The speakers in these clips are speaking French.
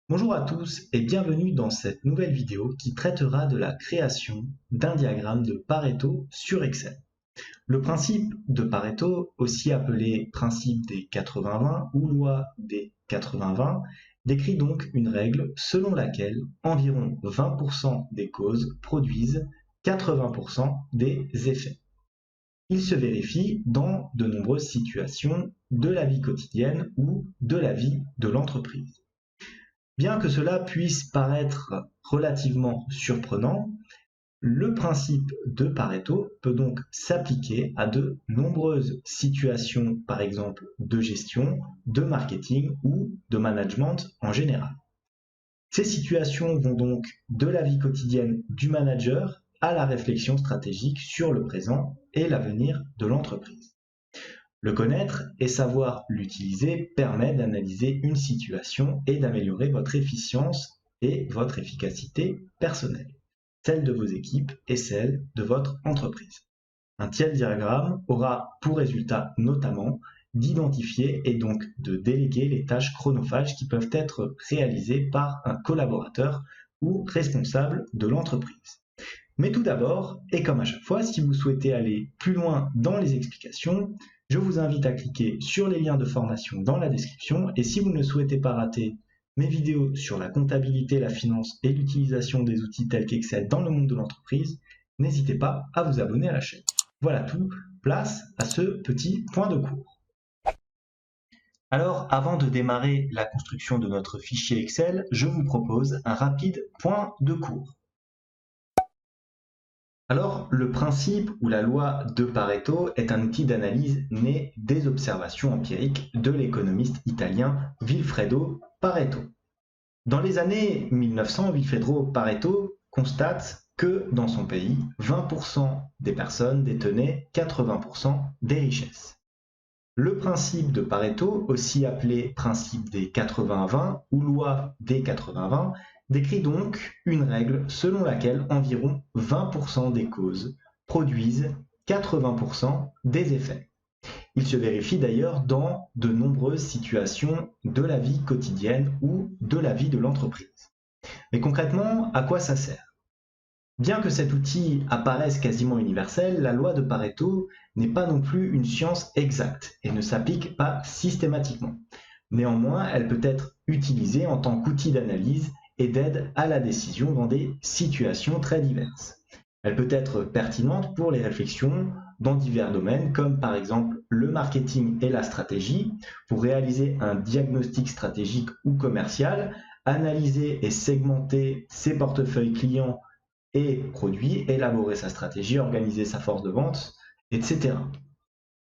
Bonjour à tous et bienvenue dans cette nouvelle vidéo qui traitera de la création d'un diagramme de Pareto sur Excel. Le principe de Pareto, aussi appelé principe des 80-20 ou loi des 80-20, décrit donc une règle selon laquelle environ 20% des causes produisent 80% des effets. Il se vérifie dans de nombreuses situations de la vie quotidienne ou de la vie de l'entreprise. Bien que cela puisse paraître relativement surprenant, le principe de Pareto peut donc s'appliquer à de nombreuses situations, par exemple de gestion, de marketing ou de management en général. Ces situations vont donc de la vie quotidienne du manager à la réflexion stratégique sur le présent et l'avenir de l'entreprise. Le connaître et savoir l'utiliser permet d'analyser une situation et d'améliorer votre efficience et votre efficacité personnelle, celle de vos équipes et celle de votre entreprise. Un tel diagramme aura pour résultat notamment d'identifier et donc de déléguer les tâches chronophages qui peuvent être réalisées par un collaborateur ou responsable de l'entreprise. Mais tout d'abord, et comme à chaque fois, si vous souhaitez aller plus loin dans les explications, je vous invite à cliquer sur les liens de formation dans la description. Et si vous ne souhaitez pas rater mes vidéos sur la comptabilité, la finance et l'utilisation des outils tels qu'Excel dans le monde de l'entreprise, n'hésitez pas à vous abonner à la chaîne. Voilà tout, place à ce petit point de cours. Alors, avant de démarrer la construction de notre fichier Excel, je vous propose un rapide point de cours. Alors, le principe ou la loi de Pareto est un outil d'analyse né des observations empiriques de l'économiste italien Vilfredo Pareto. Dans les années 1900, Vilfredo Pareto constate que dans son pays, 20% des personnes détenaient 80% des richesses. Le principe de Pareto, aussi appelé principe des 80-20 ou loi des 80-20, décrit donc une règle selon laquelle environ 20% des causes produisent 80% des effets. Il se vérifie d'ailleurs dans de nombreuses situations de la vie quotidienne ou de la vie de l'entreprise. Mais concrètement, à quoi ça sert ? Bien que cet outil apparaisse quasiment universel, la loi de Pareto n'est pas non plus une science exacte et ne s'applique pas systématiquement. Néanmoins, elle peut être utilisée en tant qu'outil d'analyse et d'aide à la décision dans des situations très diverses. Elle peut être pertinente pour les réflexions dans divers domaines, comme par exemple le marketing et la stratégie, pour réaliser un diagnostic stratégique ou commercial, analyser et segmenter ses portefeuilles clients et produits, élaborer sa stratégie, organiser sa force de vente, etc.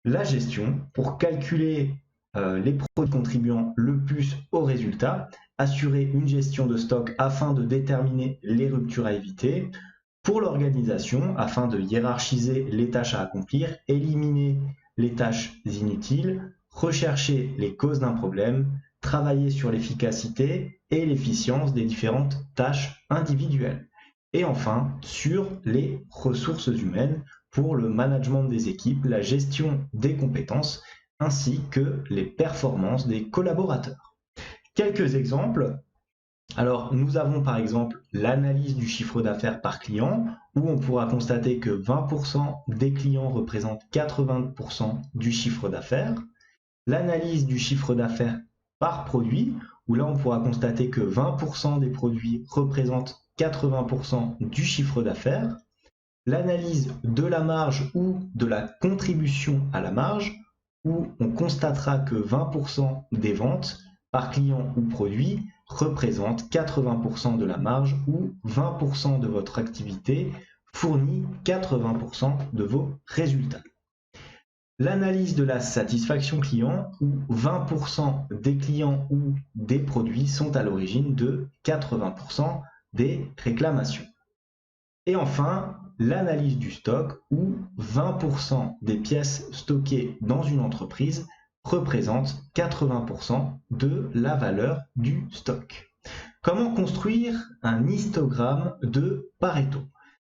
La gestion, pour calculer les produits contribuant le plus au résultat, assurer une gestion de stock afin de déterminer les ruptures à éviter, pour l'organisation, afin de hiérarchiser les tâches à accomplir, éliminer les tâches inutiles, rechercher les causes d'un problème, travailler sur l'efficacité et l'efficience des différentes tâches individuelles. Et enfin, sur les ressources humaines pour le management des équipes, la gestion des compétences ainsi que les performances des collaborateurs. Quelques exemples. Alors, nous avons par exemple l'analyse du chiffre d'affaires par client, où on pourra constater que 20% des clients représentent 80% du chiffre d'affaires. L'analyse du chiffre d'affaires par produit, où là on pourra constater que 20% des produits représentent 80% du chiffre d'affaires. L'analyse de la marge ou de la contribution à la marge, où on constatera que 20% des ventes par client ou produit représentent 80% de la marge ou 20% de votre activité fournit 80% de vos résultats. L'analyse de la satisfaction client, où 20% des clients ou des produits sont à l'origine de 80% des réclamations. Et enfin, l'analyse du stock, où 20% des pièces stockées dans une entreprise représentent 80% de la valeur du stock. Comment construire un histogramme de Pareto ?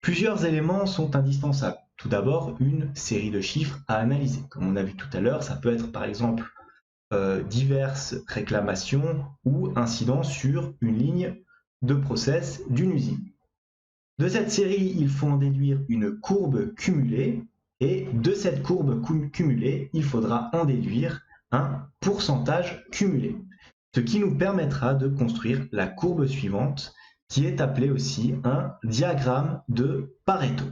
Plusieurs éléments sont indispensables. Tout d'abord, une série de chiffres à analyser. Comme on a vu tout à l'heure, ça peut être par exemple diverses réclamations ou incidents sur une ligne de process d'une usine. De cette série, il faut en déduire une courbe cumulée, et de cette courbe cumulée, il faudra en déduire un pourcentage cumulé, ce qui nous permettra de construire la courbe suivante, qui est appelée aussi un diagramme de Pareto.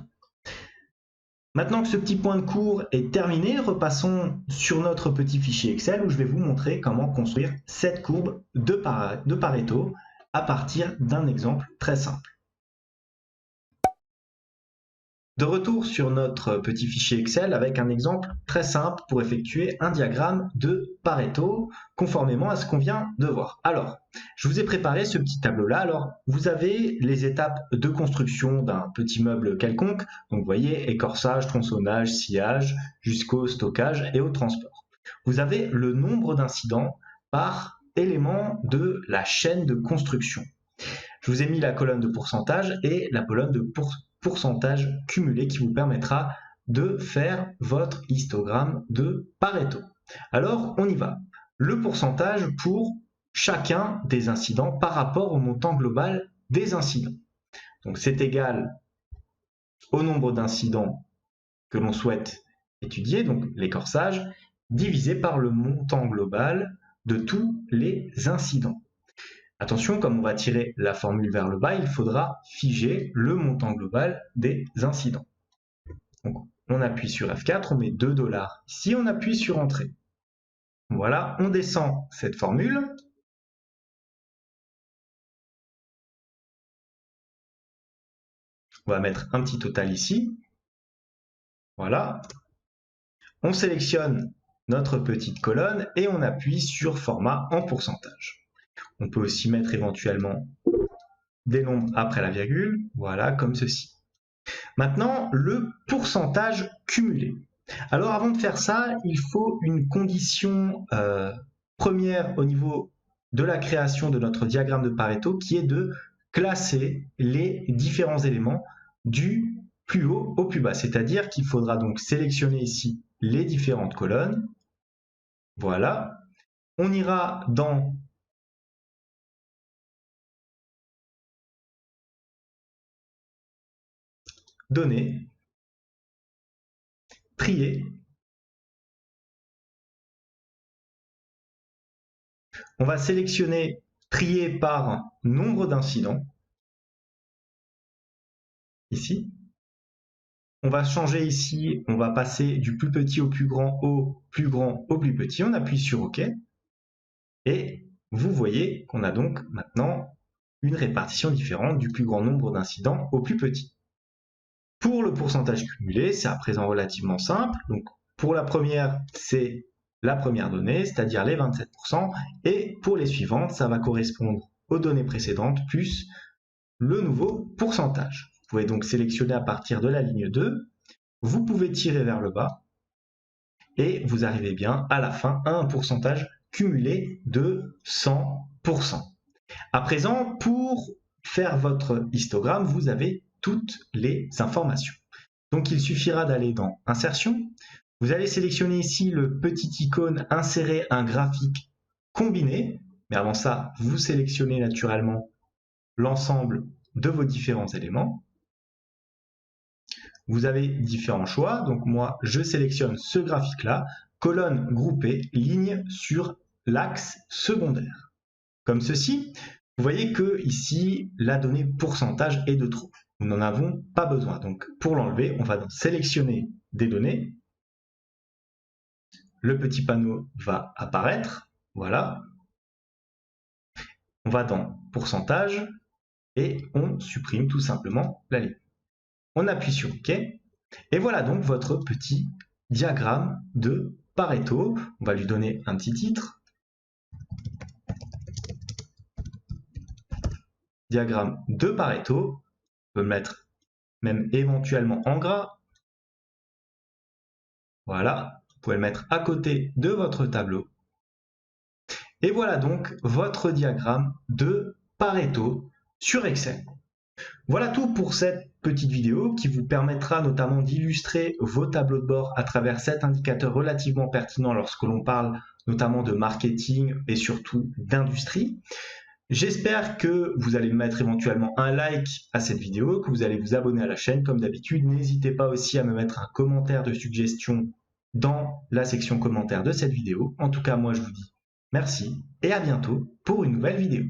Maintenant que ce petit point de cours est terminé, repassons sur notre petit fichier Excel où je vais vous montrer comment construire cette courbe de Pareto à partir d'un exemple très simple. De retour sur notre petit fichier Excel avec un exemple très simple pour effectuer un diagramme de Pareto conformément à ce qu'on vient de voir. Alors, je vous ai préparé ce petit tableau-là. Alors, vous avez les étapes de construction d'un petit meuble quelconque. Donc, vous voyez, écorçage, tronçonnage, sciage, jusqu'au stockage et au transport. Vous avez le nombre d'incidents par élément de la chaîne de construction. Je vous ai mis la colonne de pourcentage et la colonne de pourcentage cumulé qui vous permettra de faire votre histogramme de Pareto. Alors, on y va. Le pourcentage pour chacun des incidents par rapport au montant global des incidents. Donc, c'est égal au nombre d'incidents que l'on souhaite étudier, donc l'écorçage, divisé par le montant global de tous les incidents. Attention, comme on va tirer la formule vers le bas, il faudra figer le montant global des incidents. Donc, on appuie sur F4, on met 2 $. Ici, on appuie sur Entrée. Voilà, on descend cette formule. On va mettre un petit total ici. Voilà. On sélectionne notre petite colonne et on appuie sur Format en pourcentage. On peut aussi mettre éventuellement des nombres après la virgule, voilà, comme ceci. Maintenant, le pourcentage cumulé. Alors, avant de faire ça, il faut une condition première au niveau de la création de notre diagramme de Pareto, qui est de classer les différents éléments du plus haut au plus bas. C'est-à-dire qu'il faudra donc sélectionner ici les différentes colonnes. Voilà. On ira dans Données, Trier. On va sélectionner trier par nombre d'incidents, ici. On va changer ici, on va passer du plus petit au plus grand au plus petit. On appuie sur OK. Et vous voyez qu'on a donc maintenant une répartition différente du plus grand nombre d'incidents au plus petit. Pour le pourcentage cumulé, c'est à présent relativement simple. Donc, pour la première, c'est la première donnée, c'est-à-dire les 27%. Et pour les suivantes, ça va correspondre aux données précédentes plus le nouveau pourcentage. Vous pouvez donc sélectionner à partir de la ligne 2. Vous pouvez tirer vers le bas et vous arrivez bien à la fin à un pourcentage cumulé de 100%. À présent, pour faire votre histogramme, vous avez toutes les informations. Donc, il suffira d'aller dans Insertion. Vous allez sélectionner ici le petit icône Insérer un graphique combiné. Mais avant ça, vous sélectionnez naturellement l'ensemble de vos différents éléments. Vous avez différents choix. Donc, moi, je sélectionne ce graphique-là, colonne groupée, ligne sur l'axe secondaire. Comme ceci. Vous voyez que ici, la donnée pourcentage est de trop. Nous n'en avons pas besoin. Donc, pour l'enlever, on va donc sélectionner des données. Le petit panneau va apparaître. Voilà. On va dans pourcentage et on supprime tout simplement la ligne. On appuie sur OK. Et voilà donc votre petit diagramme de Pareto. On va lui donner un petit titre. Diagramme de Pareto. On peut le mettre même éventuellement en gras. Voilà, vous pouvez le mettre à côté de votre tableau. Et voilà donc votre diagramme de Pareto sur Excel. Voilà tout pour cette petite vidéo qui vous permettra notamment d'illustrer vos tableaux de bord à travers cet indicateur relativement pertinent lorsque l'on parle notamment de marketing et surtout d'industrie. J'espère que vous allez mettre éventuellement un like à cette vidéo, que vous allez vous abonner à la chaîne comme d'habitude. N'hésitez pas aussi à me mettre un commentaire de suggestion dans la section commentaires de cette vidéo. En tout cas, moi je vous dis merci et à bientôt pour une nouvelle vidéo.